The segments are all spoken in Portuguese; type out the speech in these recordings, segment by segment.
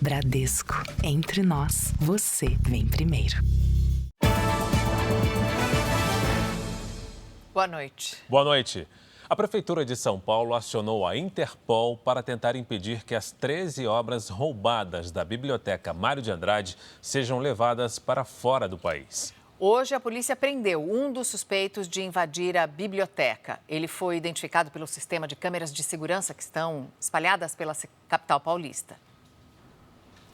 Bradesco. Entre nós, você vem primeiro. Boa noite. Boa noite. A Prefeitura de São Paulo acionou a Interpol para tentar impedir que as 13 obras roubadas da Biblioteca Mário de Andrade sejam levadas para fora do país. Hoje, a polícia prendeu um dos suspeitos de invadir a biblioteca. Ele foi identificado pelo sistema de câmeras de segurança que estão espalhadas pela capital paulista.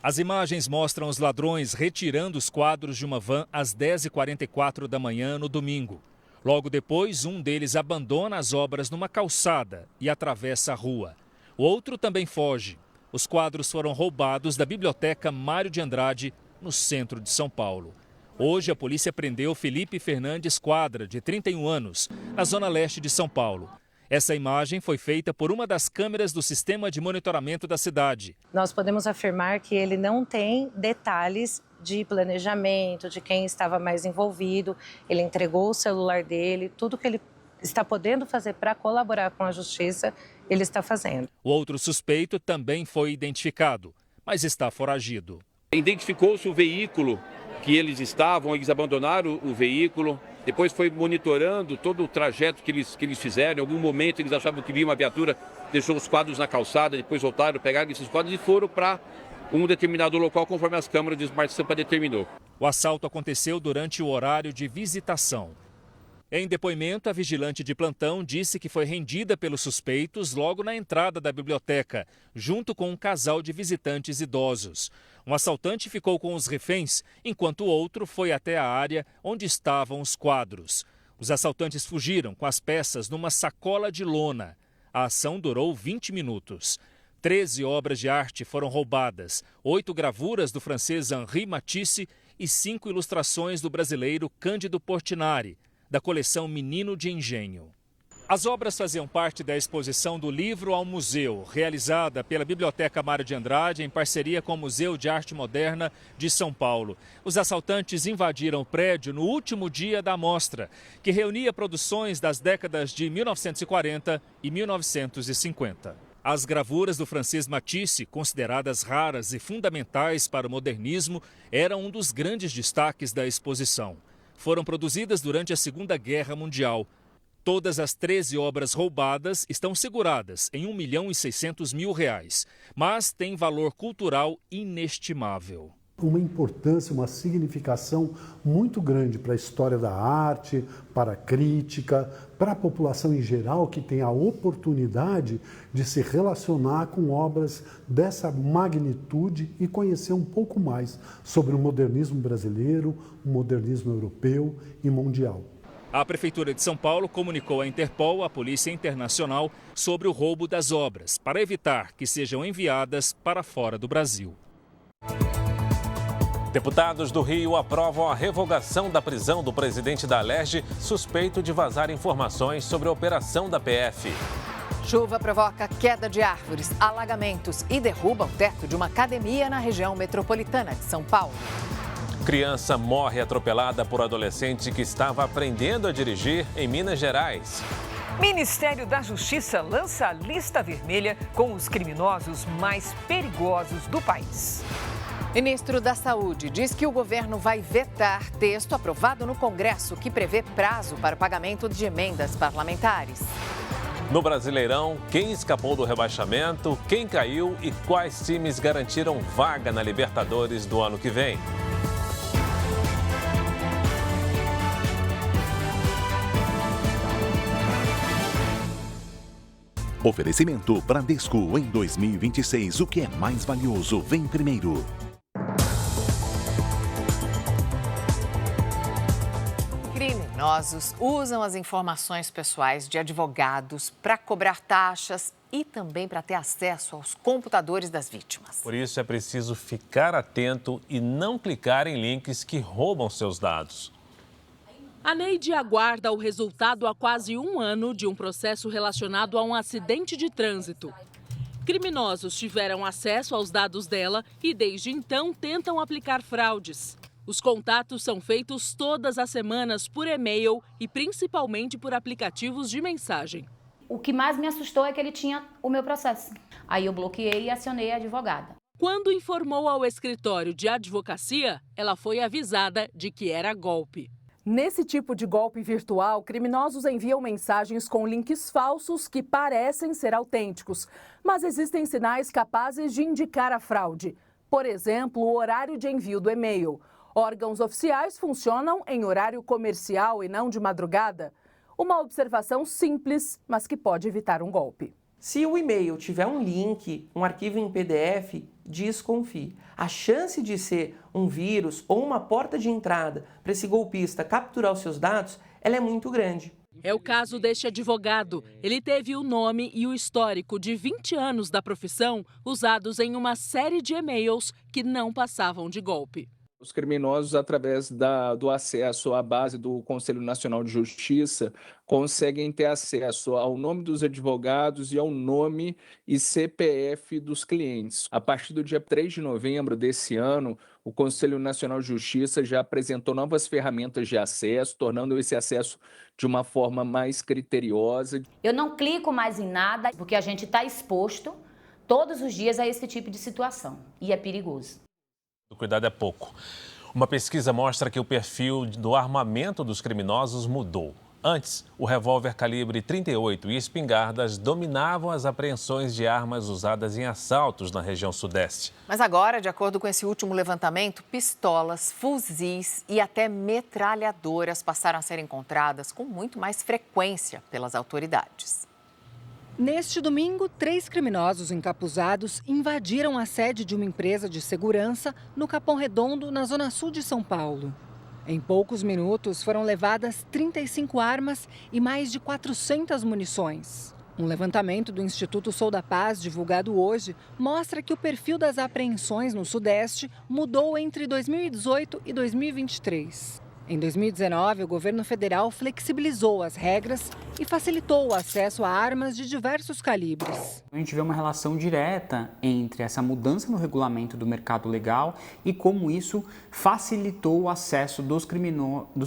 As imagens mostram os ladrões retirando os quadros de uma van às 10h44 da manhã no domingo. Logo depois, um deles abandona as obras numa calçada e atravessa a rua. O outro também foge. Os quadros foram roubados da Biblioteca Mário de Andrade, no centro de São Paulo. Hoje, a polícia prendeu Felipe Fernandes Quadra, de 31 anos, na zona leste de São Paulo. Essa imagem foi feita por uma das câmeras do sistema de monitoramento da cidade. Nós podemos afirmar que ele não tem detalhes de planejamento, de quem estava mais envolvido. Ele entregou o celular dele, tudo que ele está podendo fazer para colaborar com a justiça, ele está fazendo. O outro suspeito também foi identificado, mas está foragido. Identificou-se o veículo que eles abandonaram o veículo, depois foi monitorando todo o trajeto que eles fizeram. Em algum momento eles achavam que via uma viatura, deixou os quadros na calçada, depois voltaram, pegaram esses quadros e foram para um determinado local, conforme as câmeras de Smart Sampa determinou. O assalto aconteceu durante o horário de visitação. Em depoimento, a vigilante de plantão disse que foi rendida pelos suspeitos logo na entrada da biblioteca, junto com um casal de visitantes idosos. Um assaltante ficou com os reféns, enquanto o outro foi até a área onde estavam os quadros. Os assaltantes fugiram com as peças numa sacola de lona. A ação durou 20 minutos. 13 obras de arte foram roubadas, 8 gravuras do francês Henri Matisse e 5 ilustrações do brasileiro Cândido Portinari, da coleção Menino de Engenho. As obras faziam parte da exposição do Livro ao Museu, realizada pela Biblioteca Mário de Andrade em parceria com o Museu de Arte Moderna de São Paulo. Os assaltantes invadiram o prédio no último dia da mostra, que reunia produções das décadas de 1940 e 1950. As gravuras do francês Matisse, consideradas raras e fundamentais para o modernismo, eram um dos grandes destaques da exposição. Foram produzidas durante a Segunda Guerra Mundial. Todas as 13 obras roubadas estão seguradas em R$ 1.600.000, mas têm valor cultural inestimável. Uma importância, uma significação muito grande para a história da arte, para a crítica, para a população em geral que tem a oportunidade de se relacionar com obras dessa magnitude e conhecer um pouco mais sobre o modernismo brasileiro, o modernismo europeu e mundial. A Prefeitura de São Paulo comunicou à Interpol, a Polícia Internacional, sobre o roubo das obras, para evitar que sejam enviadas para fora do Brasil. Deputados do Rio aprovam a revogação da prisão do presidente da Alerj, suspeito de vazar informações sobre a operação da PF. Chuva provoca queda de árvores, alagamentos e derruba o teto de uma academia na região metropolitana de São Paulo. Criança morre atropelada por adolescente que estava aprendendo a dirigir em Minas Gerais. Ministério da Justiça lança a lista vermelha com os criminosos mais perigosos do país. Ministro da Saúde diz que o governo vai vetar texto aprovado no Congresso que prevê prazo para o pagamento de emendas parlamentares. No Brasileirão, quem escapou do rebaixamento, quem caiu e quais times garantiram vaga na Libertadores do ano que vem. Oferecimento Bradesco. Em 2026, o que é mais valioso vem primeiro. Criminosos usam as informações pessoais de advogados para cobrar taxas e também para ter acesso aos computadores das vítimas. Por isso é preciso ficar atento e não clicar em links que roubam seus dados. A Neide aguarda o resultado há quase um ano de um processo relacionado a um acidente de trânsito. Criminosos tiveram acesso aos dados dela e, desde então, tentam aplicar fraudes. Os contatos são feitos todas as semanas por e-mail e principalmente por aplicativos de mensagem. O que mais me assustou é que ele tinha o meu processo. Aí eu bloqueei e acionei a advogada. Quando informou ao escritório de advocacia, ela foi avisada de que era golpe. Nesse tipo de golpe virtual, criminosos enviam mensagens com links falsos que parecem ser autênticos, mas existem sinais capazes de indicar a fraude. Por exemplo, o horário de envio do e-mail. Órgãos oficiais funcionam em horário comercial e não de madrugada. Uma observação simples, mas que pode evitar um golpe. Se o e-mail tiver um link, um arquivo em PDF, desconfie. A chance de ser um vírus ou uma porta de entrada para esse golpista capturar os seus dados, ela é muito grande. É o caso deste advogado. Ele teve o nome e o histórico de 20 anos da profissão usados em uma série de e-mails que não passavam de golpe. Os criminosos, através do acesso à base do Conselho Nacional de Justiça, conseguem ter acesso ao nome dos advogados e ao nome e CPF dos clientes. A partir do dia 3 de novembro desse ano, o Conselho Nacional de Justiça já apresentou novas ferramentas de acesso, tornando esse acesso de uma forma mais criteriosa. Eu não clico mais em nada, porque a gente está exposto todos os dias a esse tipo de situação, e é perigoso. O cuidado é pouco. Uma pesquisa mostra que o perfil do armamento dos criminosos mudou. Antes, o revólver calibre 38 e espingardas dominavam as apreensões de armas usadas em assaltos na região sudeste. Mas agora, de acordo com esse último levantamento, pistolas, fuzis e até metralhadoras passaram a ser encontradas com muito mais frequência pelas autoridades. Neste domingo, 3 criminosos encapuzados invadiram a sede de uma empresa de segurança no Capão Redondo, na zona sul de São Paulo. Em poucos minutos, foram levadas 35 armas e mais de 400 munições. Um levantamento do Instituto Sou da Paz, divulgado hoje, mostra que o perfil das apreensões no Sudeste mudou entre 2018 e 2023. Em 2019, o governo federal flexibilizou as regras e facilitou o acesso a armas de diversos calibres. A gente vê uma relação direta entre essa mudança no regulamento do mercado legal e como isso facilitou o acesso dos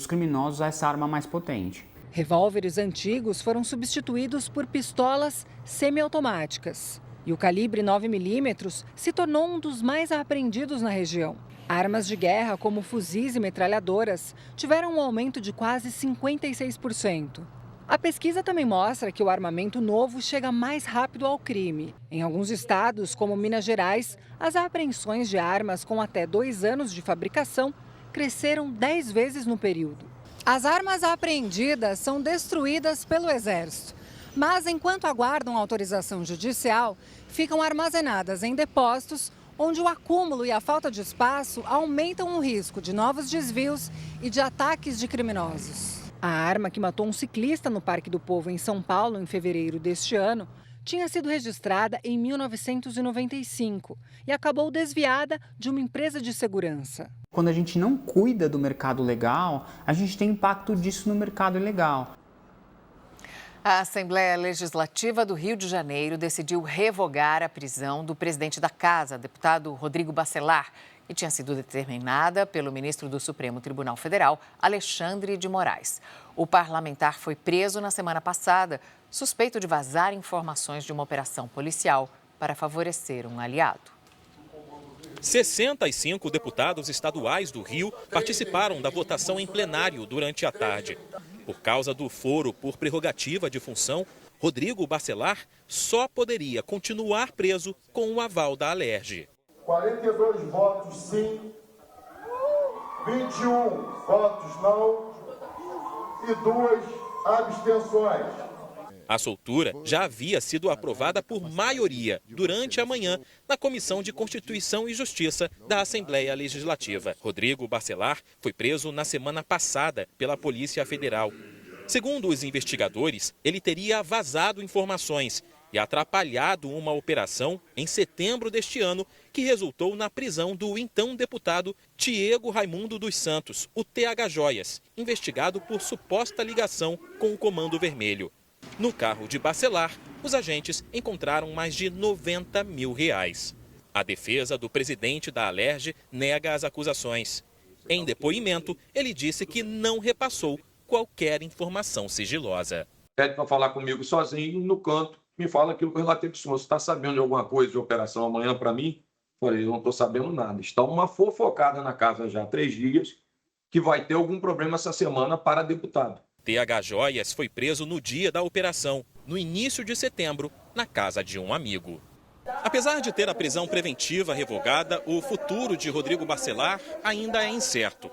criminosos a essa arma mais potente. Revólveres antigos foram substituídos por pistolas semiautomáticas. E o calibre 9mm se tornou um dos mais apreendidos na região. Armas de guerra, como fuzis e metralhadoras, tiveram um aumento de quase 56%. A pesquisa também mostra que o armamento novo chega mais rápido ao crime. Em alguns estados, como Minas Gerais, as apreensões de armas com até 2 anos de fabricação cresceram 10 vezes no período. As armas apreendidas são destruídas pelo Exército, mas enquanto aguardam autorização judicial, ficam armazenadas em depósitos onde o acúmulo e a falta de espaço aumentam o risco de novos desvios e de ataques de criminosos. A arma que matou um ciclista no Parque do Povo, em São Paulo, em fevereiro deste ano, tinha sido registrada em 1995 e acabou desviada de uma empresa de segurança. Quando a gente não cuida do mercado legal, a gente tem impacto disso no mercado ilegal. A Assembleia Legislativa do Rio de Janeiro decidiu revogar a prisão do presidente da Casa, deputado Rodrigo Bacelar, que tinha sido determinada pelo ministro do Supremo Tribunal Federal, Alexandre de Moraes. O parlamentar foi preso na semana passada, suspeito de vazar informações de uma operação policial para favorecer um aliado. 65 deputados estaduais do Rio participaram da votação em plenário durante a tarde. Por causa do foro por prerrogativa de função, Rodrigo Bacelar só poderia continuar preso com o aval da Alerj. 42 votos sim, 21 votos não e 2 abstenções. A soltura já havia sido aprovada por maioria durante a manhã na Comissão de Constituição e Justiça da Assembleia Legislativa. Rodrigo Bacelar foi preso na semana passada pela Polícia Federal. Segundo os investigadores, ele teria vazado informações e atrapalhado uma operação em setembro deste ano que resultou na prisão do então deputado Tiago Raimundo dos Santos, o TH Joias, investigado por suposta ligação com o Comando Vermelho. No carro de Bacelar, os agentes encontraram mais de R$90 mil. A defesa do presidente da Alerj nega as acusações. Em depoimento, ele disse que não repassou qualquer informação sigilosa. Pede para falar comigo sozinho, no canto, me fala aquilo que eu relatei para o senhor. Você está sabendo de alguma coisa de operação amanhã para mim? Falei, eu não estou sabendo nada. Está uma fofocada na casa já há 3 dias que vai ter algum problema essa semana para deputado. TH Joias foi preso no dia da operação, no início de setembro, na casa de um amigo. Apesar de ter a prisão preventiva revogada, o futuro de Rodrigo Bacelar ainda é incerto.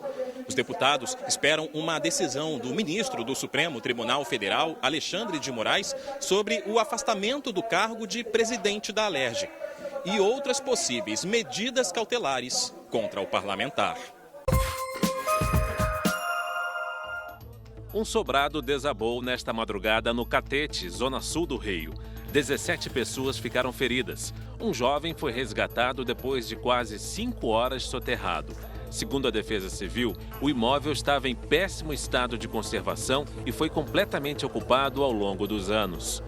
Os deputados esperam uma decisão do ministro do Supremo Tribunal Federal, Alexandre de Moraes, sobre o afastamento do cargo de presidente da Alerj e outras possíveis medidas cautelares contra o parlamentar. Um sobrado desabou nesta madrugada no Catete, zona sul do Rio. 17 pessoas ficaram feridas. Um jovem foi resgatado depois de quase 5 horas soterrado. Segundo a Defesa Civil, o imóvel estava em péssimo estado de conservação e foi completamente ocupado ao longo dos anos.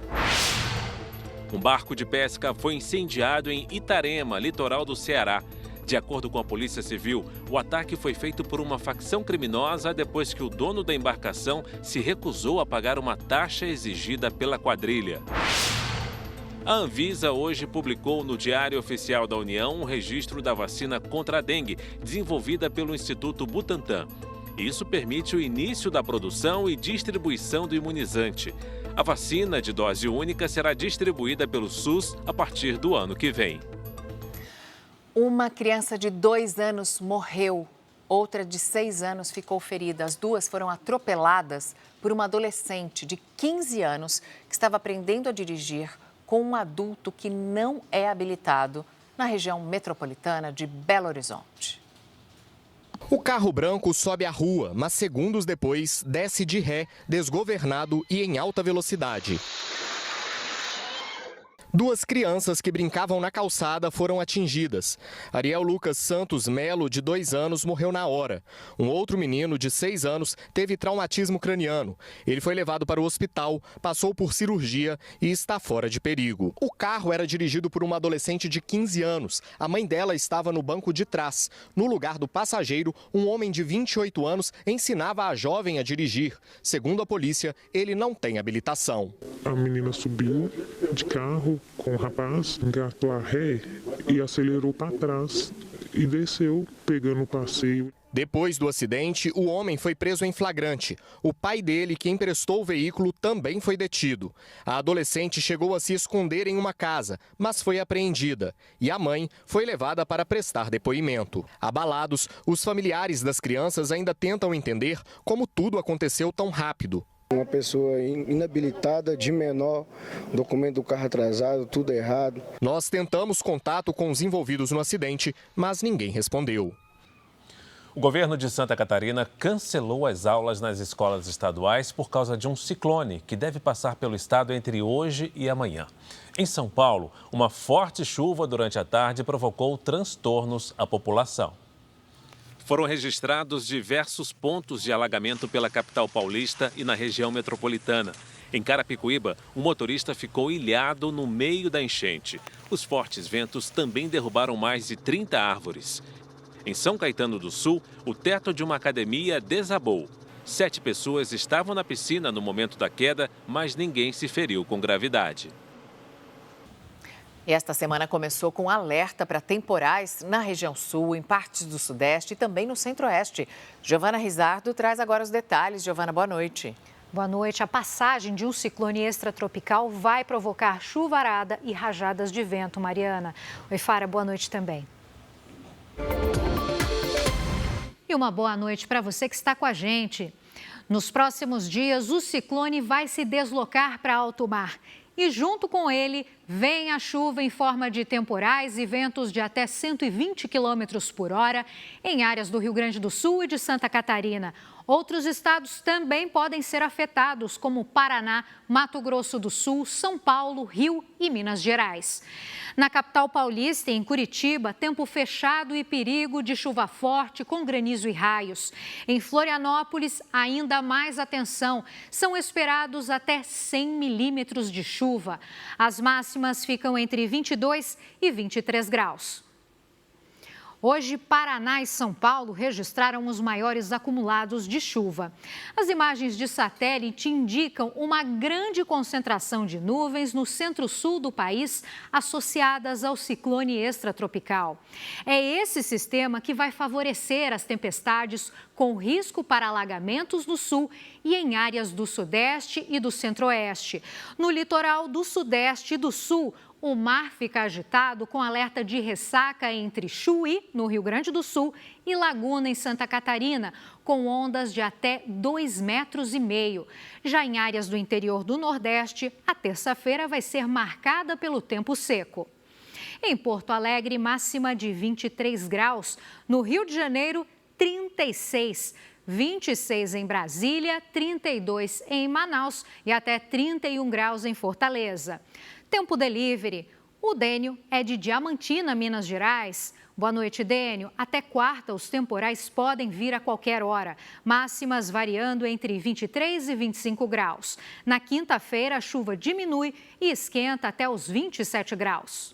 Um barco de pesca foi incendiado em Itarema, litoral do Ceará. De acordo com a Polícia Civil, o ataque foi feito por uma facção criminosa depois que o dono da embarcação se recusou a pagar uma taxa exigida pela quadrilha. A Anvisa hoje publicou no Diário Oficial da União um registro da vacina contra a dengue, desenvolvida pelo Instituto Butantan. Isso permite o início da produção e distribuição do imunizante. A vacina de dose única será distribuída pelo SUS a partir do ano que vem. Uma criança de 2 anos morreu, outra de 6 anos ficou ferida. As duas foram atropeladas por uma adolescente de 15 anos que estava aprendendo a dirigir com um adulto que não é habilitado na região metropolitana de Belo Horizonte. O carro branco sobe a rua, mas segundos depois desce de ré, desgovernado e em alta velocidade. 2 crianças que brincavam na calçada foram atingidas. Ariel Lucas Santos Melo, de 2 anos, morreu na hora. Um outro menino, de 6 anos, teve traumatismo craniano. Ele foi levado para o hospital, passou por cirurgia e está fora de perigo. O carro era dirigido por uma adolescente de 15 anos. A mãe dela estava no banco de trás. No lugar do passageiro, um homem de 28 anos ensinava a jovem a dirigir. Segundo a polícia, ele não tem habilitação. A menina subiu de carro com o rapaz, engatou a ré e acelerou para trás e desceu, pegando o passeio. Depois do acidente, o homem foi preso em flagrante. O pai dele, que emprestou o veículo, também foi detido. A adolescente chegou a se esconder em uma casa, mas foi apreendida. E a mãe foi levada para prestar depoimento. Abalados, os familiares das crianças ainda tentam entender como tudo aconteceu tão rápido. Uma pessoa inabilitada, de menor, documento do carro atrasado, tudo errado. Nós tentamos contato com os envolvidos no acidente, mas ninguém respondeu. O governo de Santa Catarina cancelou as aulas nas escolas estaduais por causa de um ciclone que deve passar pelo estado entre hoje e amanhã. Em São Paulo, uma forte chuva durante a tarde provocou transtornos à população. Foram registrados diversos pontos de alagamento pela capital paulista e na região metropolitana. Em Carapicuíba, um motorista ficou ilhado no meio da enchente. Os fortes ventos também derrubaram mais de 30 árvores. Em São Caetano do Sul, o teto de uma academia desabou. 7 pessoas estavam na piscina no momento da queda, mas ninguém se feriu com gravidade. Esta semana começou com alerta para temporais na região sul, em partes do sudeste e também no centro-oeste. Giovana Rizardo traz agora os detalhes. Giovana, boa noite. Boa noite. A passagem de um ciclone extratropical vai provocar chuvarada e rajadas de vento, Mariana. Oi, Fara, boa noite também. E uma boa noite para você que está com a gente. Nos próximos dias, o ciclone vai se deslocar para alto mar. E junto com ele, vem a chuva em forma de temporais e ventos de até 120 km por hora em áreas do Rio Grande do Sul e de Santa Catarina. Outros estados também podem ser afetados, como Paraná, Mato Grosso do Sul, São Paulo, Rio e Minas Gerais. Na capital paulista e em Curitiba, tempo fechado e perigo de chuva forte com granizo e raios. Em Florianópolis, ainda mais atenção. São esperados até 100 milímetros de chuva. As máximas ficam entre 22 e 23 graus. Hoje, Paraná e São Paulo registraram os maiores acumulados de chuva. As imagens de satélite indicam uma grande concentração de nuvens no centro-sul do país, associadas ao ciclone extratropical. É esse sistema que vai favorecer as tempestades com risco para alagamentos no sul e em áreas do sudeste e do centro-oeste. No litoral do sudeste e do sul, o mar fica agitado com alerta de ressaca entre Chuí, no Rio Grande do Sul, e Laguna, em Santa Catarina, com ondas de até 2,5 metros. Já em áreas do interior do Nordeste, a terça-feira vai ser marcada pelo tempo seco. Em Porto Alegre, máxima de 23 graus. No Rio de Janeiro, 36. 26 em Brasília, 32 em Manaus e até 31 graus em Fortaleza. Tempo Delivery. O Dênio é de Diamantina, Minas Gerais. Boa noite, Dênio. Até quarta, os temporais podem vir a qualquer hora. Máximas variando entre 23 e 25 graus. Na quinta-feira, a chuva diminui e esquenta até os 27 graus.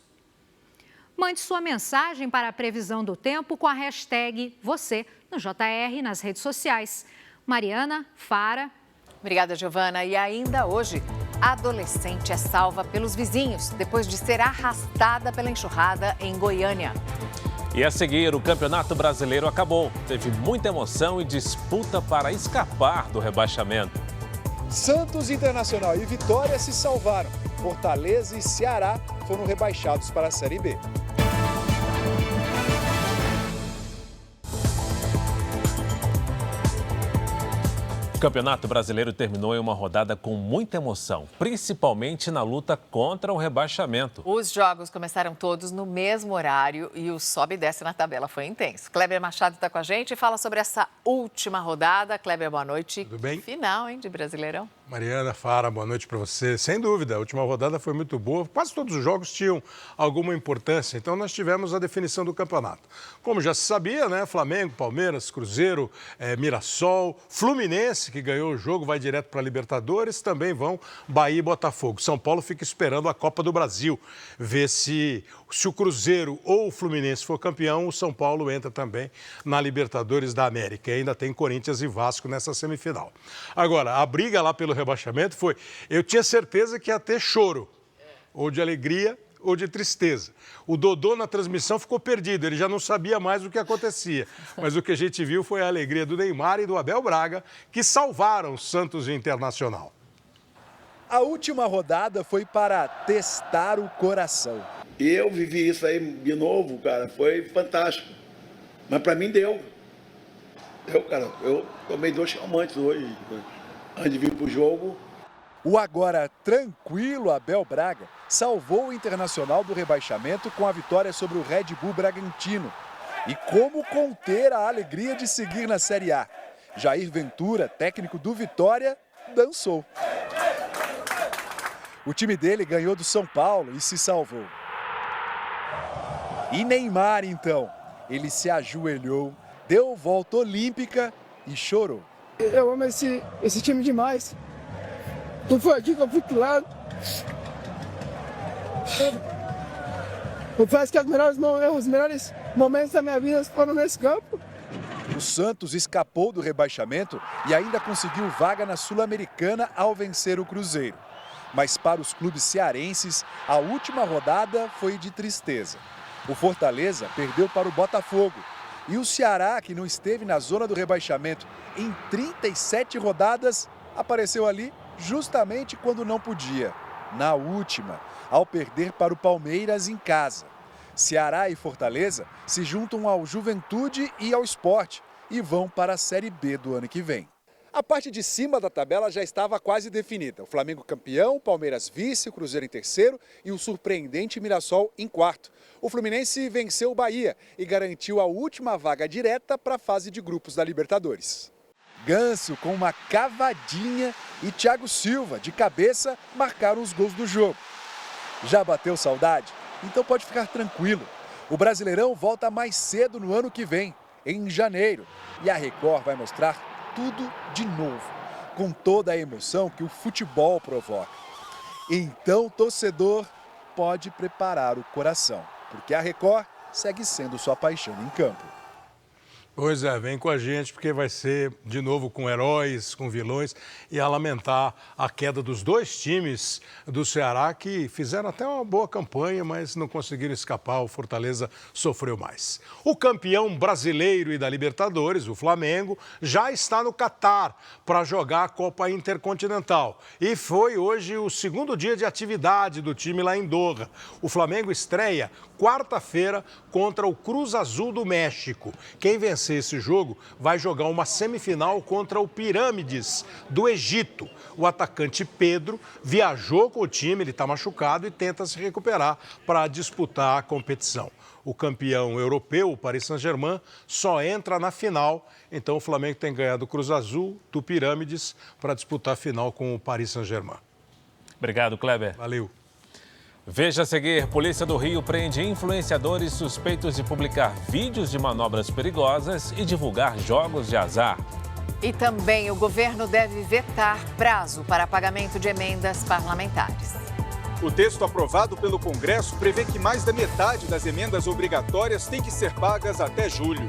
Mande sua mensagem para a previsão do tempo com a hashtag você no JR e nas redes sociais. Mariana, Fara. Obrigada, Giovana. E ainda hoje, a adolescente é salva pelos vizinhos depois de ser arrastada pela enxurrada em Goiânia. E a seguir, o Campeonato Brasileiro acabou. Teve muita emoção e disputa para escapar do rebaixamento. Santos, Internacional e Vitória se salvaram. Fortaleza e Ceará foram rebaixados para a Série B. O Campeonato Brasileiro terminou em uma rodada com muita emoção, principalmente na luta contra o rebaixamento. Os jogos começaram todos no mesmo horário e o sobe e desce na tabela foi intenso. Kleber Machado está com a gente e fala sobre essa última rodada. Kleber, boa noite. Tudo bem? Final, hein, de Brasileirão. Mariana, Fara, boa noite para você. Sem dúvida, a última rodada foi muito boa. Quase todos os jogos tinham alguma importância, então nós tivemos a definição do campeonato. Como já se sabia, né? Flamengo, Palmeiras, Cruzeiro, Mirassol, Fluminense, que ganhou o jogo, vai direto para a Libertadores, também vão Bahia e Botafogo. São Paulo fica esperando a Copa do Brasil, ver se o Cruzeiro ou o Fluminense for campeão, o São Paulo entra também na Libertadores da América. E ainda tem Corinthians e Vasco nessa semifinal. Agora, a briga lá pelo rebaixamento foi... Eu tinha certeza que ia ter choro, ou de alegria ou de tristeza. O Dodô na transmissão ficou perdido, ele já não sabia mais o que acontecia. Mas o que a gente viu foi a alegria do Neymar e do Abel Braga, que salvaram o Santos e Internacional. A última rodada foi para testar o coração. Eu vivi isso aí de novo, cara, foi fantástico. Mas para mim deu. Cara, eu tomei 2 calmantes hoje, antes de vir pro jogo. O agora tranquilo Abel Braga salvou o Internacional do rebaixamento com a vitória sobre o Red Bull Bragantino. E como conter a alegria de seguir na Série A? Jair Ventura, técnico do Vitória, dançou. O time dele ganhou do São Paulo e se salvou. E Neymar, então, ele se ajoelhou, deu volta olímpica e chorou. Eu amo esse time demais. Não foi aqui que eu fui claro. Confesso que os melhores momentos da minha vida foram nesse campo. O Santos escapou do rebaixamento e ainda conseguiu vaga na Sul-Americana ao vencer o Cruzeiro. Mas para os clubes cearenses, a última rodada foi de tristeza. O Fortaleza perdeu para o Botafogo. E o Ceará, que não esteve na zona do rebaixamento em 37 rodadas, apareceu ali justamente quando não podia, na última, ao perder para o Palmeiras em casa. Ceará e Fortaleza se juntam ao Juventude e ao Sport e vão para a Série B do ano que vem. A parte de cima da tabela já estava quase definida. O Flamengo campeão, o Palmeiras vice, o Cruzeiro em terceiro e o surpreendente Mirassol em quarto. O Fluminense venceu o Bahia e garantiu a última vaga direta para a fase de grupos da Libertadores. Ganso com uma cavadinha e Thiago Silva, de cabeça, marcaram os gols do jogo. Já bateu saudade? Então pode ficar tranquilo. O Brasileirão volta mais cedo no ano que vem, em janeiro. E a Record vai mostrar tudo de novo, com toda a emoção que o futebol provoca. Então, torcedor, pode preparar o coração, porque a Record segue sendo sua paixão em campo. Pois é, vem com a gente porque vai ser de novo com heróis, com vilões e a lamentar a queda dos dois times do Ceará que fizeram até uma boa campanha, mas não conseguiram escapar, o Fortaleza sofreu mais. O campeão brasileiro e da Libertadores, o Flamengo, já está no Catar para jogar a Copa Intercontinental e foi hoje o segundo dia de atividade do time lá em Doha. O Flamengo estreia quarta-feira contra o Cruz Azul do México. Quem vencer esse jogo vai jogar uma semifinal contra o Pirâmides do Egito. O atacante Pedro viajou com o time, ele está machucado e tenta se recuperar para disputar a competição. O campeão europeu, o Paris Saint-Germain, só entra na final. Então o Flamengo tem ganhado o Cruz Azul do Pirâmides para disputar a final com o Paris Saint-Germain. Obrigado, Kleber. Valeu. Veja a seguir, Polícia do Rio prende influenciadores suspeitos de publicar vídeos de manobras perigosas e divulgar jogos de azar. E também o governo deve vetar prazo para pagamento de emendas parlamentares. O texto aprovado pelo Congresso prevê que mais da metade das emendas obrigatórias tem que ser pagas até julho.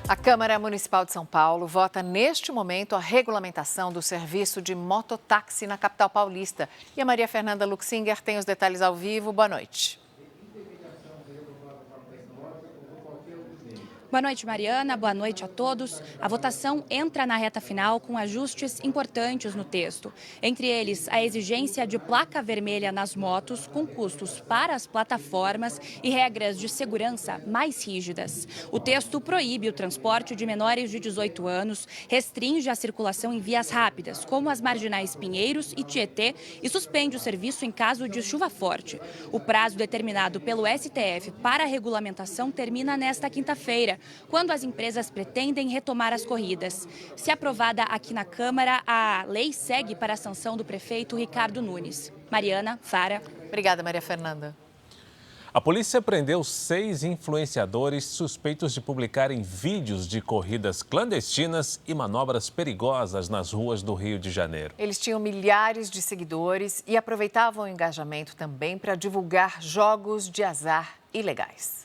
A Câmara Municipal de São Paulo vota neste momento a regulamentação do serviço de mototáxi na capital paulista. E a Maria Fernanda Luxinger tem os detalhes ao vivo. Boa noite. Boa noite, Mariana. Boa noite a todos. A votação entra na reta final com ajustes importantes no texto. Entre eles, a exigência de placa vermelha nas motos, com custos para as plataformas e regras de segurança mais rígidas. O texto proíbe o transporte de menores de 18 anos, restringe a circulação em vias rápidas, como as marginais Pinheiros e Tietê, e suspende o serviço em caso de chuva forte. O prazo determinado pelo STF para a regulamentação termina nesta quinta-feira, quando as empresas pretendem retomar as corridas. Se aprovada aqui na Câmara, a lei segue para a sanção do prefeito Ricardo Nunes. Mariana, Fara. Obrigada, Maria Fernanda. A polícia prendeu 6 influenciadores suspeitos de publicarem vídeos de corridas clandestinas e manobras perigosas nas ruas do Rio de Janeiro. Eles tinham milhares de seguidores e aproveitavam o engajamento também para divulgar jogos de azar ilegais.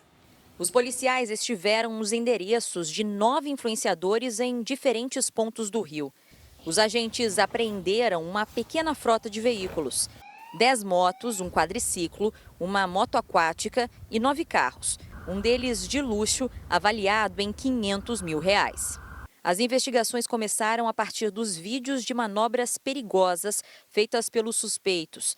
Os policiais estiveram nos endereços de 9 influenciadores em diferentes pontos do Rio. Os agentes apreenderam uma pequena frota de veículos, 10 motos, um quadriciclo, uma moto aquática e 9 carros, um deles de luxo, avaliado em R$500 mil. As investigações começaram a partir dos vídeos de manobras perigosas feitas pelos suspeitos.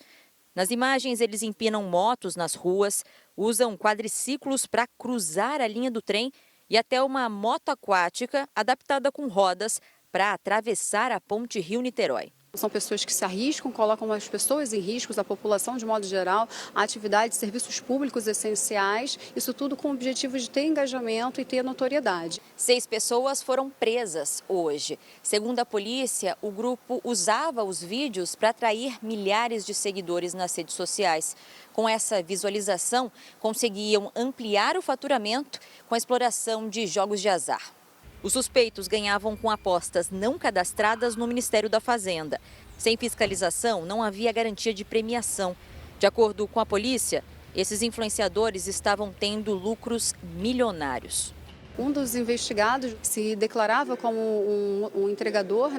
Nas imagens, eles empinam motos nas ruas, usam quadriciclos para cruzar a linha do trem e até uma moto aquática adaptada com rodas para atravessar a ponte Rio-Niterói. São pessoas que se arriscam, colocam as pessoas em risco, a população de modo geral, a atividade de serviços públicos essenciais, isso tudo com o objetivo de ter engajamento e ter notoriedade. 6 pessoas foram presas hoje. Segundo a polícia, o grupo usava os vídeos para atrair milhares de seguidores nas redes sociais. Com essa visualização, conseguiam ampliar o faturamento com a exploração de jogos de azar. Os suspeitos ganhavam com apostas não cadastradas no Ministério da Fazenda. Sem fiscalização, não havia garantia de premiação. De acordo com a polícia, esses influenciadores estavam tendo lucros milionários. Um dos investigados se declarava como um entregador,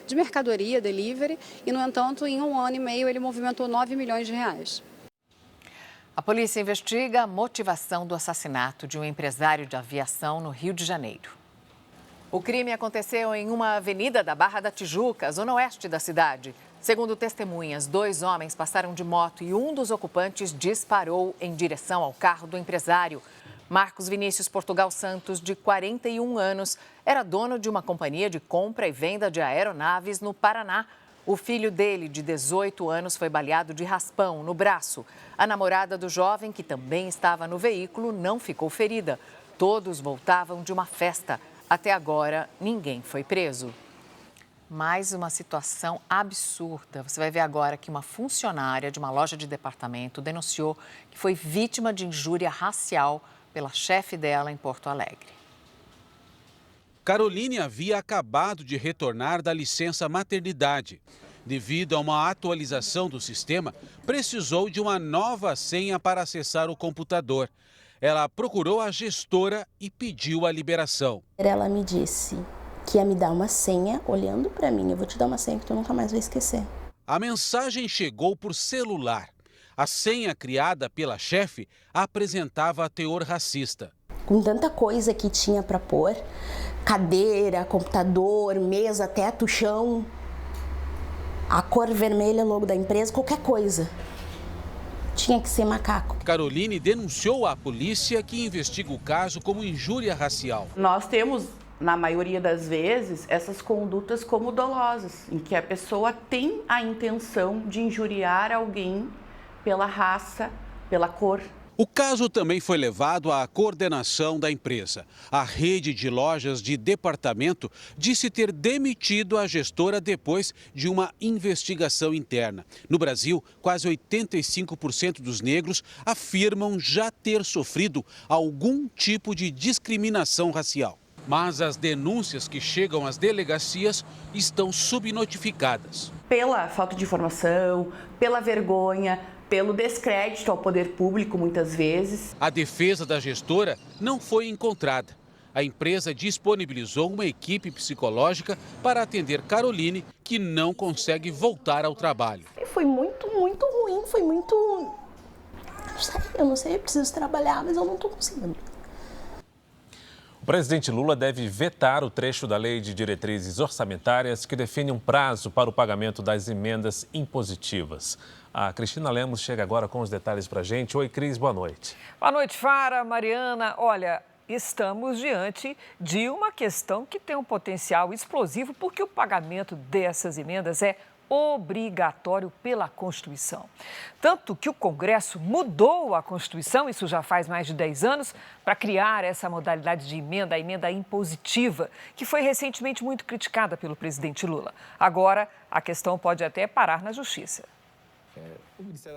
de mercadoria, delivery, e, no entanto, em 1 ano e meio, ele movimentou R$9 milhões. A polícia investiga a motivação do assassinato de um empresário de aviação no Rio de Janeiro. O crime aconteceu em uma avenida da Barra da Tijuca, zona oeste da cidade. Segundo testemunhas, 2 homens passaram de moto e um dos ocupantes disparou em direção ao carro do empresário. Marcos Vinícius Portugal Santos, de 41 anos, era dono de uma companhia de compra e venda de aeronaves no Paraná. O filho dele, de 18 anos, foi baleado de raspão no braço. A namorada do jovem, que também estava no veículo, não ficou ferida. Todos voltavam de uma festa. Até agora, ninguém foi preso. Mais uma situação absurda. Você vai ver agora que uma funcionária de uma loja de departamento denunciou que foi vítima de injúria racial pela chefe dela em Porto Alegre. Caroline havia acabado de retornar da licença maternidade. Devido a uma atualização do sistema, precisou de uma nova senha para acessar o computador. Ela procurou a gestora e pediu a liberação. Ela me disse que ia me dar uma senha, olhando para mim, eu vou te dar uma senha que tu nunca mais vai esquecer. A mensagem chegou por celular. A senha criada pela chefe apresentava teor racista. Com tanta coisa que tinha para pôr, cadeira, computador, mesa, teto, chão, a cor vermelha, logo da empresa, qualquer coisa. Tinha que ser macaco. Caroline denunciou à polícia, que investiga o caso como injúria racial. Nós temos, na maioria das vezes, essas condutas como dolosas, em que a pessoa tem a intenção de injuriar alguém pela raça, pela cor. O caso também foi levado à coordenação da empresa. A rede de lojas de departamento disse ter demitido a gestora depois de uma investigação interna. No Brasil, quase 85% dos negros afirmam já ter sofrido algum tipo de discriminação racial. Mas as denúncias que chegam às delegacias estão subnotificadas. Pela falta de informação, pela vergonha, pelo descrédito ao poder público, muitas vezes. A defesa da gestora não foi encontrada. A empresa disponibilizou uma equipe psicológica para atender Caroline, que não consegue voltar ao trabalho. Foi muito ruim, foi muito... Eu não sei, eu preciso trabalhar, mas eu não estou conseguindo. O presidente Lula deve vetar o trecho da Lei de Diretrizes Orçamentárias que define um prazo para o pagamento das emendas impositivas. A Cristina Lemos chega agora com os detalhes para a gente. Oi, Cris, boa noite. Boa noite, Fara, Mariana. Olha, estamos diante de uma questão que tem um potencial explosivo, porque o pagamento dessas emendas é obrigatório pela Constituição. Tanto que o Congresso mudou a Constituição, isso já faz mais de 10 anos, para criar essa modalidade de emenda, a emenda impositiva, que foi recentemente muito criticada pelo presidente Lula. Agora, a questão pode até parar na Justiça.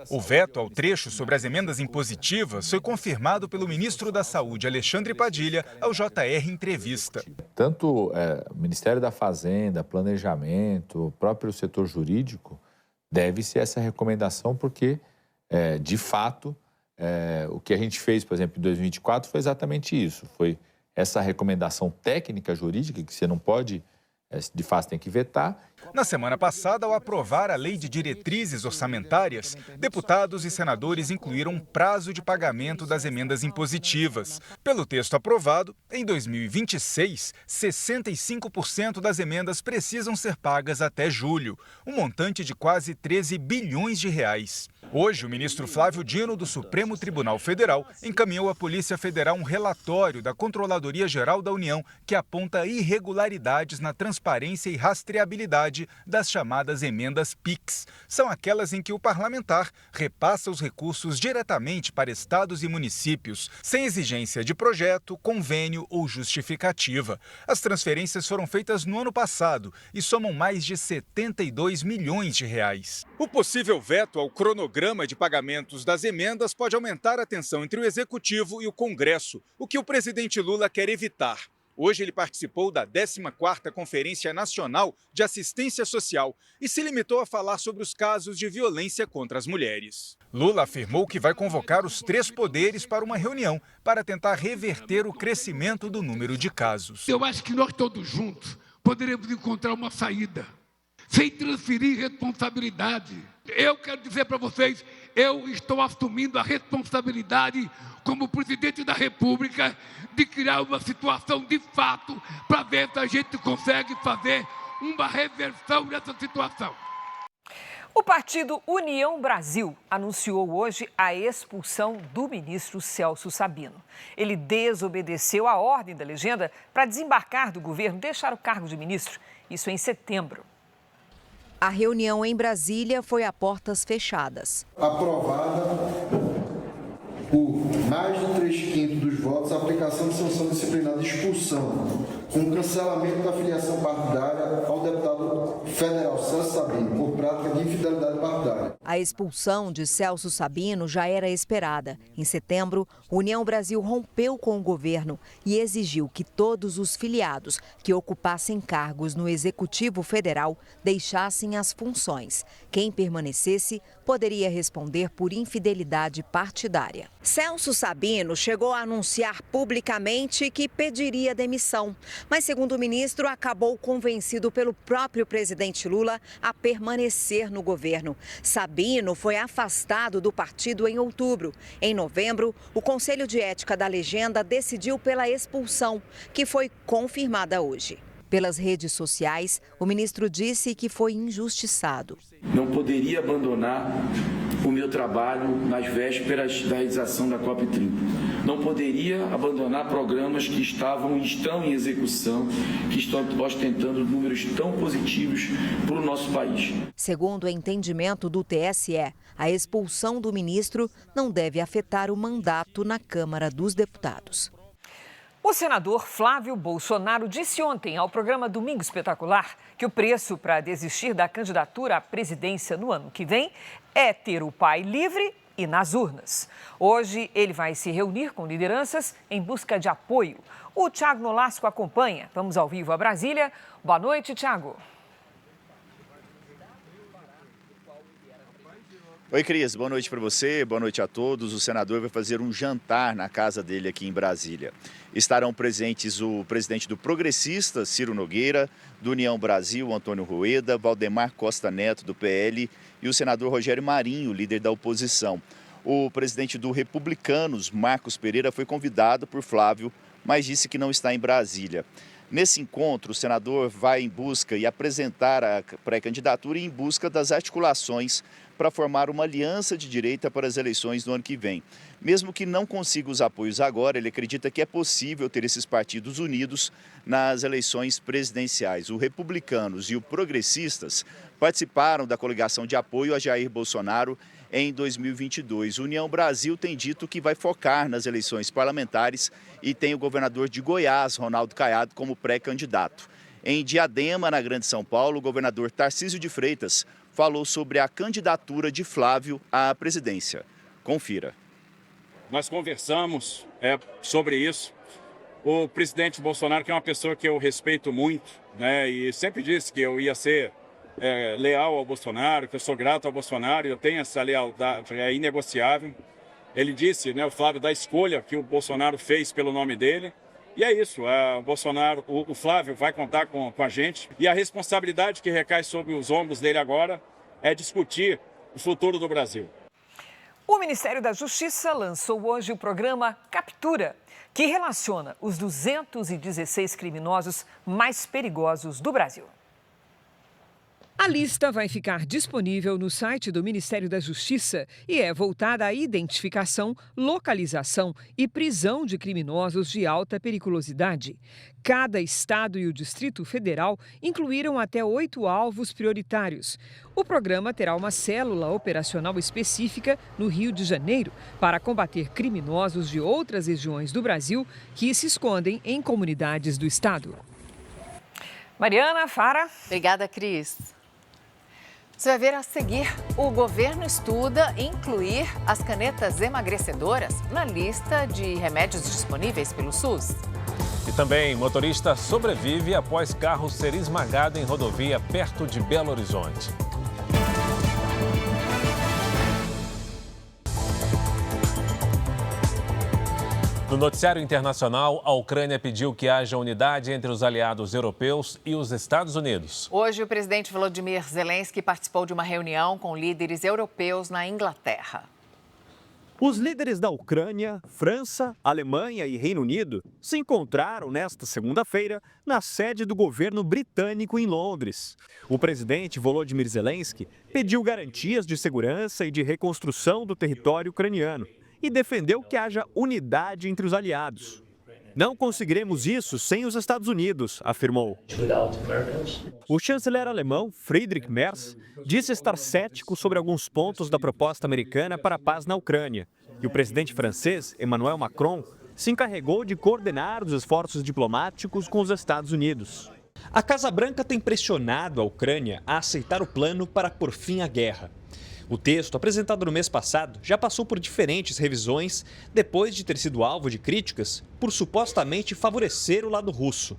O veto ao trecho sobre as emendas impositivas foi confirmado pelo ministro da Saúde, Alexandre Padilha, ao JR Entrevista. Tanto o Ministério da Fazenda, Planejamento, o próprio setor jurídico, deve-se essa recomendação porque, de fato, o que a gente fez, por exemplo, em 2024 foi exatamente isso. Foi essa recomendação técnica jurídica que você não pode, de fato, tem que vetar. Na semana passada, ao aprovar a Lei de Diretrizes Orçamentárias, deputados e senadores incluíram um prazo de pagamento das emendas impositivas. Pelo texto aprovado, em 2026, 65% das emendas precisam ser pagas até julho, um montante de quase 13 bilhões de reais. Hoje, o ministro Flávio Dino, do Supremo Tribunal Federal, encaminhou à Polícia Federal um relatório da Controladoria Geral da União que aponta irregularidades na transparência e rastreabilidade das chamadas emendas PIX. São aquelas em que o parlamentar repassa os recursos diretamente para estados e municípios, sem exigência de projeto, convênio ou justificativa. As transferências foram feitas no ano passado e somam mais de 72 milhões de reais. O possível veto ao cronograma de pagamentos das emendas pode aumentar a tensão entre o Executivo e o Congresso, o que o presidente Lula quer evitar. Hoje ele participou da 14ª Conferência Nacional de Assistência Social e se limitou a falar sobre os casos de violência contra as mulheres. Lula afirmou que vai convocar os 3 poderes para uma reunião para tentar reverter o crescimento do número de casos. Eu acho que nós todos juntos poderemos encontrar uma saída, sem transferir responsabilidade. Eu quero dizer para vocês, eu estou assumindo a responsabilidade como presidente da República de criar uma situação de fato para ver se a gente consegue fazer uma reversão dessa situação. O partido União Brasil anunciou hoje a expulsão do ministro Celso Sabino. Ele desobedeceu a ordem da legenda para desembarcar do governo, deixar o cargo de ministro, isso em setembro. A reunião em Brasília foi a portas fechadas. Aprovada por mais de 3/5 dos votos a aplicação de sanção disciplinar de expulsão, com cancelamento da filiação partidária ao deputado federal Celso Sabino, por prática de infidelidade partidária. A expulsão de Celso Sabino já era esperada. Em setembro, União Brasil rompeu com o governo e exigiu que todos os filiados que ocupassem cargos no Executivo Federal deixassem as funções. Quem permanecesse poderia responder por infidelidade partidária. Celso Sabino chegou a anunciar publicamente que pediria demissão, mas, segundo o ministro, acabou convencido pelo próprio presidente Lula a permanecer no governo. Sabino foi afastado do partido em outubro. Em novembro, o Conselho de Ética da Legenda decidiu pela expulsão, que foi confirmada hoje. Pelas redes sociais, o ministro disse que foi injustiçado. Não poderia abandonar o meu trabalho nas vésperas da realização da COP30. Não poderia abandonar programas que estão em execução, que estão ostentando números tão positivos para o nosso país. Segundo o entendimento do TSE, a expulsão do ministro não deve afetar o mandato na Câmara dos Deputados. O senador Flávio Bolsonaro disse ontem ao programa Domingo Espetacular que o preço para desistir da candidatura à presidência no ano que vem é ter o pai livre e nas urnas. Hoje ele vai se reunir com lideranças em busca de apoio. O Thiago Nolasco acompanha. Vamos ao vivo a Brasília. Boa noite, Thiago. Oi, Cris. Boa noite para você, boa noite a todos. O senador vai fazer um jantar na casa dele aqui em Brasília. Estarão presentes o presidente do Progressista, Ciro Nogueira, do União Brasil, Antônio Rueda, Valdemar Costa Neto, do PL, e o senador Rogério Marinho, líder da oposição. O presidente do Republicanos, Marcos Pereira, foi convidado por Flávio, mas disse que não está em Brasília. Nesse encontro, o senador vai em busca e apresentar a pré-candidatura e em busca das articulações para formar uma aliança de direita para as eleições do ano que vem. Mesmo que não consiga os apoios agora, ele acredita que é possível ter esses partidos unidos nas eleições presidenciais. O Republicanos e o Progressistas participaram da coligação de apoio a Jair Bolsonaro em 2022. O União Brasil tem dito que vai focar nas eleições parlamentares e tem o governador de Goiás, Ronaldo Caiado, como pré-candidato. Em Diadema, na Grande São Paulo, o governador Tarcísio de Freitas falou sobre a candidatura de Flávio à presidência. Confira. Nós conversamos sobre isso. O presidente Bolsonaro, que é uma pessoa que eu respeito muito, né, e sempre disse que eu ia ser leal ao Bolsonaro, que eu sou grato ao Bolsonaro, eu tenho essa lealdade, é inegociável. Ele disse, né, o Flávio, da escolha que o Bolsonaro fez pelo nome dele. E é isso, o Flávio vai contar com a gente. E a responsabilidade que recai sobre os ombros dele agora é discutir o futuro do Brasil. O Ministério da Justiça lançou hoje o programa Captura, que relaciona os 216 criminosos mais perigosos do Brasil. A lista vai ficar disponível no site do Ministério da Justiça e é voltada à identificação, localização e prisão de criminosos de alta periculosidade. Cada estado e o Distrito Federal incluíram até 8 alvos prioritários. O programa terá uma célula operacional específica no Rio de Janeiro para combater criminosos de outras regiões do Brasil que se escondem em comunidades do estado. Mariana, Fara. Obrigada, Cris. Você vai ver a seguir, o governo estuda incluir as canetas emagrecedoras na lista de remédios disponíveis pelo SUS. E também, motorista sobrevive após carro ser esmagado em rodovia perto de Belo Horizonte. No noticiário internacional, a Ucrânia pediu que haja unidade entre os aliados europeus e os Estados Unidos. Hoje, o presidente Volodymyr Zelensky participou de uma reunião com líderes europeus na Inglaterra. Os líderes da Ucrânia, França, Alemanha e Reino Unido se encontraram nesta segunda-feira na sede do governo britânico em Londres. O presidente Volodymyr Zelensky pediu garantias de segurança e de reconstrução do território ucraniano e defendeu que haja unidade entre os aliados. Não conseguiremos isso sem os Estados Unidos, afirmou. O chanceler alemão Friedrich Merz disse estar cético sobre alguns pontos da proposta americana para a paz na Ucrânia. E o presidente francês, Emmanuel Macron, se encarregou de coordenar os esforços diplomáticos com os Estados Unidos. A Casa Branca tem pressionado a Ucrânia a aceitar o plano para pôr fim à guerra. O texto, apresentado no mês passado, já passou por diferentes revisões depois de ter sido alvo de críticas por supostamente favorecer o lado russo.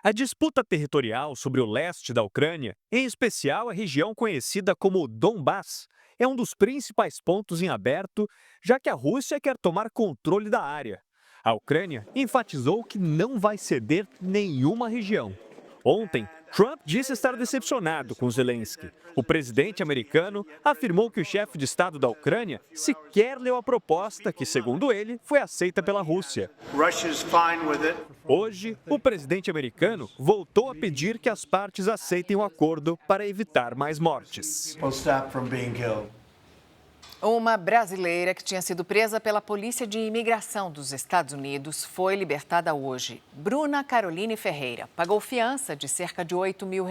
A disputa territorial sobre o leste da Ucrânia, em especial a região conhecida como Donbass, é um dos principais pontos em aberto, já que a Rússia quer tomar controle da área. A Ucrânia enfatizou que não vai ceder nenhuma região. Ontem, Trump disse estar decepcionado com Zelensky. O presidente americano afirmou que o chefe de Estado da Ucrânia sequer leu a proposta que, segundo ele, foi aceita pela Rússia. Hoje, o presidente americano voltou a pedir que as partes aceitem o acordo para evitar mais mortes. Uma brasileira que tinha sido presa pela Polícia de Imigração dos Estados Unidos foi libertada hoje. Bruna Caroline Ferreira pagou fiança de cerca de R$8 mil.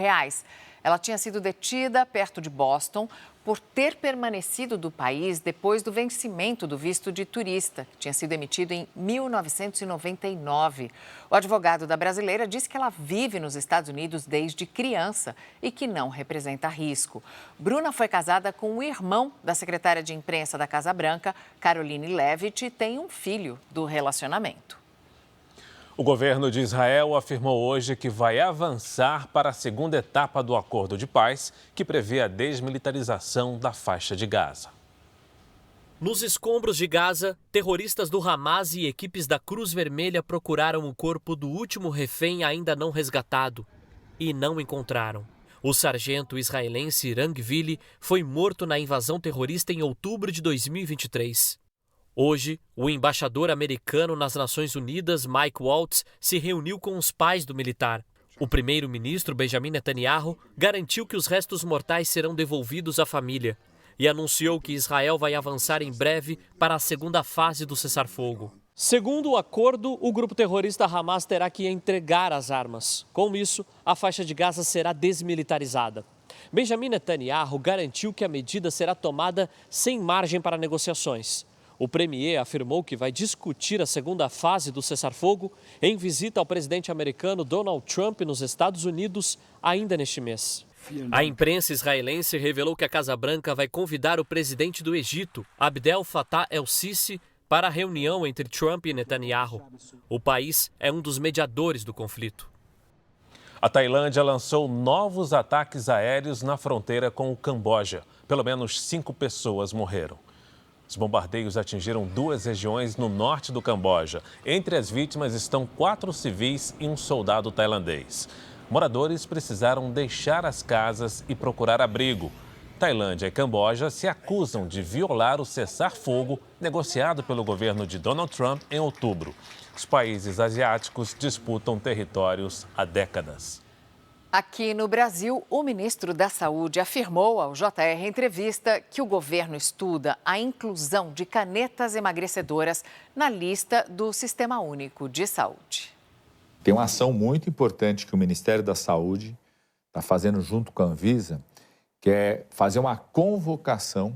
Ela tinha sido detida perto de Boston por ter permanecido do país depois do vencimento do visto de turista, que tinha sido emitido em 1999. O advogado da brasileira disse que ela vive nos Estados Unidos desde criança e que não representa risco. Bruna foi casada com o irmão da secretária de imprensa da Casa Branca, Caroline Levitt, e tem um filho do relacionamento. O governo de Israel afirmou hoje que vai avançar para a segunda etapa do acordo de paz, que prevê a desmilitarização da faixa de Gaza. Nos escombros de Gaza, terroristas do Hamas e equipes da Cruz Vermelha procuraram o corpo do último refém ainda não resgatado e não encontraram. O sargento israelense Rangvili foi morto na invasão terrorista em outubro de 2023. Hoje, o embaixador americano nas Nações Unidas, Mike Waltz, se reuniu com os pais do militar. O primeiro-ministro Benjamin Netanyahu garantiu que os restos mortais serão devolvidos à família e anunciou que Israel vai avançar em breve para a segunda fase do cessar-fogo. Segundo o acordo, o grupo terrorista Hamas terá que entregar as armas. Com isso, a faixa de Gaza será desmilitarizada. Benjamin Netanyahu garantiu que a medida será tomada sem margem para negociações. O premier afirmou que vai discutir a segunda fase do cessar-fogo em visita ao presidente americano Donald Trump nos Estados Unidos ainda neste mês. A imprensa israelense revelou que a Casa Branca vai convidar o presidente do Egito, Abdel Fattah el-Sisi, para a reunião entre Trump e Netanyahu. O país é um dos mediadores do conflito. A Tailândia lançou novos ataques aéreos na fronteira com o Camboja. Pelo menos 5 pessoas morreram. Os bombardeios atingiram 2 regiões no norte do Camboja. Entre as vítimas estão 4 civis e um soldado tailandês. Moradores precisaram deixar as casas e procurar abrigo. Tailândia e Camboja se acusam de violar o cessar-fogo negociado pelo governo de Donald Trump em outubro. Os países asiáticos disputam territórios há décadas. Aqui no Brasil, o ministro da Saúde afirmou ao JR Entrevista que o governo estuda a inclusão de canetas emagrecedoras na lista do Sistema Único de Saúde. Tem uma ação muito importante que o Ministério da Saúde está fazendo junto com a Anvisa, que é fazer uma convocação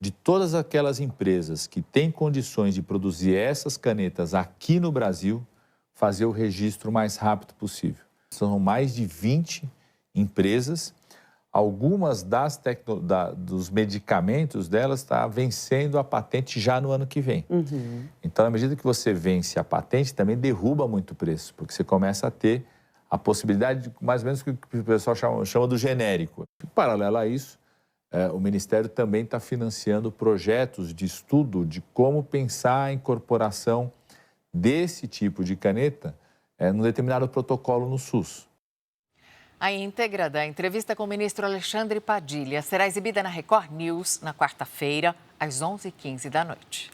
de todas aquelas empresas que têm condições de produzir essas canetas aqui no Brasil, fazer o registro o mais rápido possível. São mais de 20 empresas, algumas dos medicamentos delas estão vencendo a patente já no ano que vem. Então, na medida que você vence a patente, também derruba muito o preço, porque você começa a ter a possibilidade de, mais ou menos, o que o pessoal chama do genérico. Paralelo a isso, o Ministério também está financiando projetos de estudo de como pensar a incorporação desse tipo de caneta num determinado protocolo no SUS. A íntegra da entrevista com o ministro Alexandre Padilha será exibida na Record News na quarta-feira, às 11h15 da noite.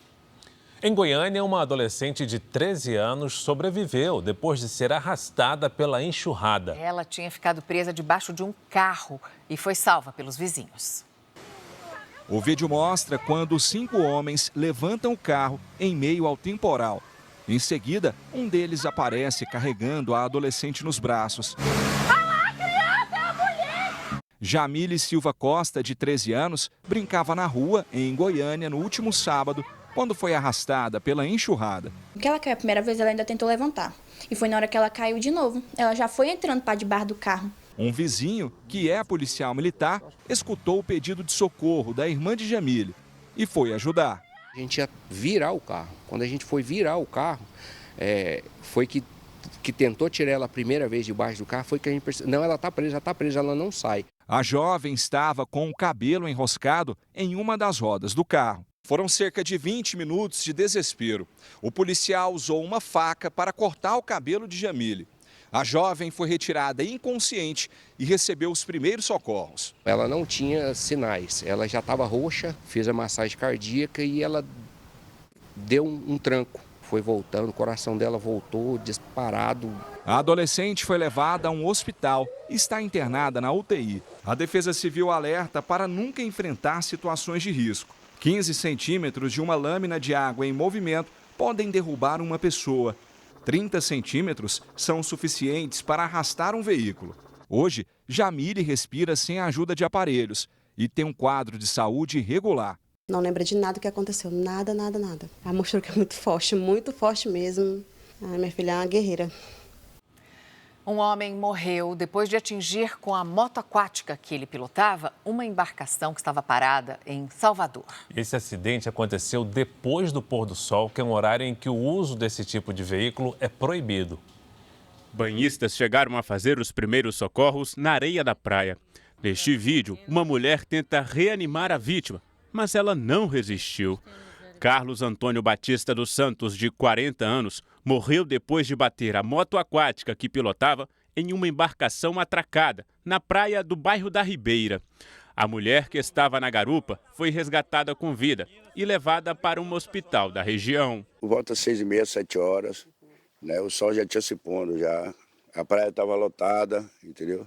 Em Goiânia, uma adolescente de 13 anos sobreviveu depois de ser arrastada pela enxurrada. Ela tinha ficado presa debaixo de um carro e foi salva pelos vizinhos. O vídeo mostra quando 5 homens levantam o carro em meio ao temporal. Em seguida, um deles aparece carregando a adolescente nos braços. Jamile Silva Costa, de 13 anos, brincava na rua, em Goiânia, no último sábado, quando foi arrastada pela enxurrada. Porque ela caiu a primeira vez, ela ainda tentou levantar. E foi na hora que ela caiu de novo. Ela já foi entrando para debaixo do carro. Um vizinho, que é policial militar, escutou o pedido de socorro da irmã de Jamile e foi ajudar. A gente ia virar o carro. Quando a gente foi virar o carro, foi que tentou tirar ela a primeira vez debaixo do carro, foi que a gente percebeu. Não, ela está presa, já está presa, ela não sai. A jovem estava com o cabelo enroscado em uma das rodas do carro. Foram cerca de 20 minutos de desespero. O policial usou uma faca para cortar o cabelo de Jamile. A jovem foi retirada inconsciente e recebeu os primeiros socorros. Ela não tinha sinais, ela já estava roxa, fez a massagem cardíaca e ela deu um tranco. Foi voltando, o coração dela voltou disparado. A adolescente foi levada a um hospital e está internada na UTI. A Defesa Civil alerta para nunca enfrentar situações de risco. 15 centímetros de uma lâmina de água em movimento podem derrubar uma pessoa. 30 centímetros são suficientes para arrastar um veículo. Hoje, Jamile respira sem a ajuda de aparelhos e tem um quadro de saúde regular. Não lembra de nada que aconteceu, nada. A mostrou que é muito forte mesmo. Minha filha é uma guerreira. Um homem morreu depois de atingir com a moto aquática que ele pilotava uma embarcação que estava parada em Salvador. Esse acidente aconteceu depois do pôr do sol, que é um horário em que o uso desse tipo de veículo é proibido. Banhistas chegaram a fazer os primeiros socorros na areia da praia. Neste vídeo, uma mulher tenta reanimar a vítima, mas ela não resistiu. Carlos Antônio Batista dos Santos, de 40 anos, morreu depois de bater a moto aquática que pilotava em uma embarcação atracada na praia do bairro da Ribeira. A mulher, que estava na garupa, foi resgatada com vida e levada para um hospital da região. Por volta das 6h30, 7 horas, né, o sol já tinha se pondo já. A praia estava lotada, entendeu?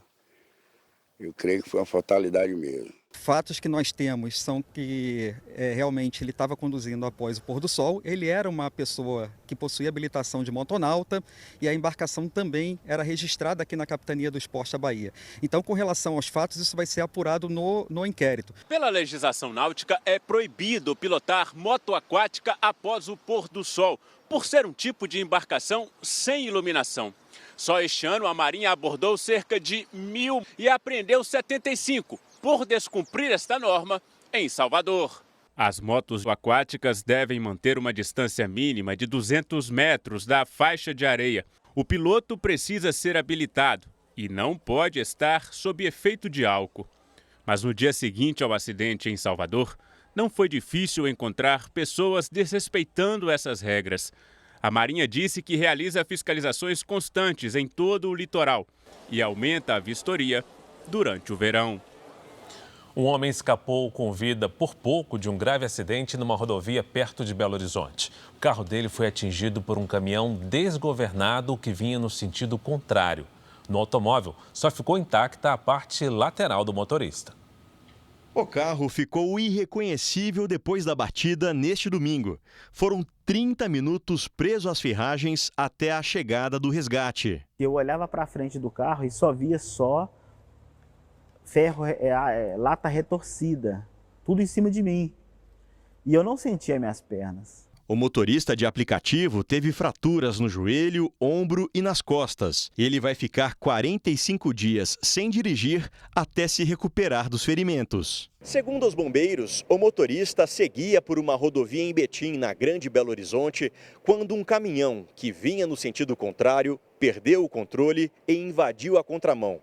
Eu creio que foi uma fatalidade mesmo. Fatos que nós temos são que realmente ele estava conduzindo após o pôr do sol, ele era uma pessoa que possuía habilitação de motonauta e a embarcação também era registrada aqui na Capitania do Esporte da Bahia. Então, com relação aos fatos, isso vai ser apurado no inquérito. Pela legislação náutica, é proibido pilotar moto aquática após o pôr do sol, por ser um tipo de embarcação sem iluminação. Só este ano, a Marinha abordou cerca de 1.000 e apreendeu 75 por descumprir esta norma em Salvador. As motos aquáticas devem manter uma distância mínima de 200 metros da faixa de areia. O piloto precisa ser habilitado e não pode estar sob efeito de álcool. Mas no dia seguinte ao acidente em Salvador, não foi difícil encontrar pessoas desrespeitando essas regras. A Marinha disse que realiza fiscalizações constantes em todo o litoral e aumenta a vistoria durante o verão. Um homem escapou com vida por pouco de um grave acidente numa rodovia perto de Belo Horizonte. O carro dele foi atingido por um caminhão desgovernado que vinha no sentido contrário. No automóvel, só ficou intacta a parte lateral do motorista. O carro ficou irreconhecível depois da batida neste domingo. Foram 30 minutos preso às ferragens até a chegada do resgate. Eu olhava para frente do carro e só via ferro, lata retorcida, tudo em cima de mim. E eu não sentia minhas pernas. O motorista de aplicativo teve fraturas no joelho, ombro e nas costas. Ele vai ficar 45 dias sem dirigir até se recuperar dos ferimentos. Segundo os bombeiros, o motorista seguia por uma rodovia em Betim, na Grande Belo Horizonte, quando um caminhão que vinha no sentido contrário perdeu o controle e invadiu a contramão.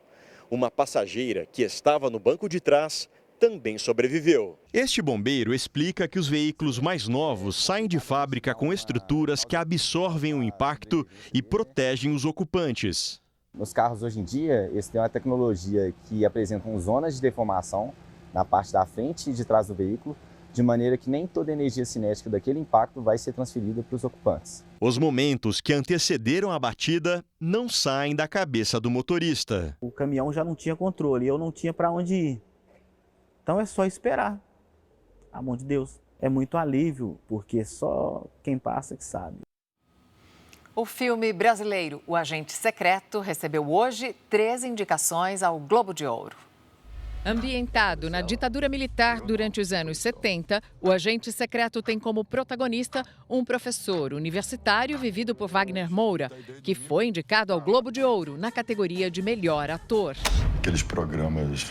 Uma passageira que estava no banco de trás também sobreviveu. Este bombeiro explica que os veículos mais novos saem de fábrica com estruturas que absorvem o impacto e protegem os ocupantes. Nos carros hoje em dia, eles têm uma tecnologia que apresentam zonas de deformação na parte da frente e de trás do veículo, de maneira que nem toda a energia cinética daquele impacto vai ser transferida para os ocupantes. Os momentos que antecederam a batida não saem da cabeça do motorista. O caminhão já não tinha controle, eu não tinha para onde ir. Então é só esperar. A mão de Deus. É muito alívio, porque só quem passa que sabe. O filme brasileiro O Agente Secreto recebeu hoje 3 indicações ao Globo de Ouro. Ambientado na ditadura militar durante os anos 70, O Agente Secreto tem como protagonista um professor universitário vivido por Wagner Moura, que foi indicado ao Globo de Ouro na categoria de melhor ator. aqueles programas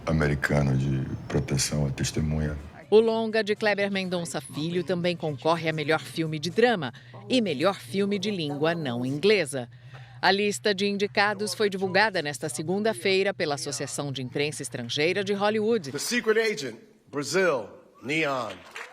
americanos de proteção à testemunha. O longa de Kleber Mendonça Filho também concorre a melhor filme de drama e melhor filme de língua não inglesa. A lista de indicados foi divulgada nesta segunda-feira pela Associação de Imprensa Estrangeira de Hollywood. The Secret Agent, Brazil, Neon.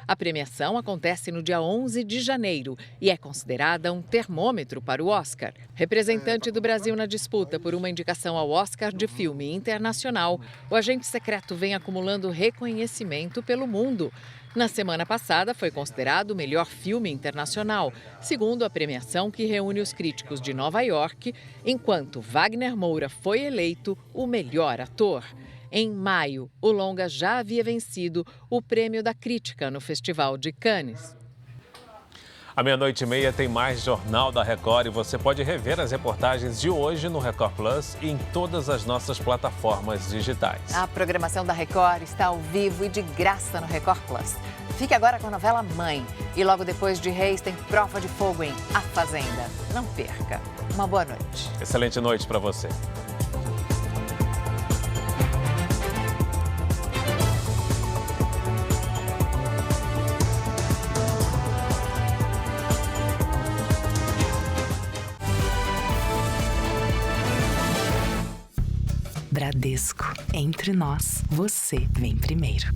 A premiação acontece no dia 11 de janeiro e é considerada um termômetro para o Oscar. Representante do Brasil na disputa por uma indicação ao Oscar de filme internacional, o Agente Secreto vem acumulando reconhecimento pelo mundo. Na semana passada, foi considerado o melhor filme internacional, segundo a premiação que reúne os críticos de Nova York, enquanto Wagner Moura foi eleito o melhor ator. Em maio, o longa já havia vencido o prêmio da crítica no Festival de Cannes. À 00:30 tem mais Jornal da Record e você pode rever as reportagens de hoje no Record Plus e em todas as nossas plataformas digitais. A programação da Record está ao vivo e de graça no Record Plus. Fique agora com a novela Mãe. E logo depois de Reis tem Prova de Fogo em A Fazenda. Não perca. Uma boa noite. Excelente noite para você. Bradesco. Entre nós, você vem primeiro.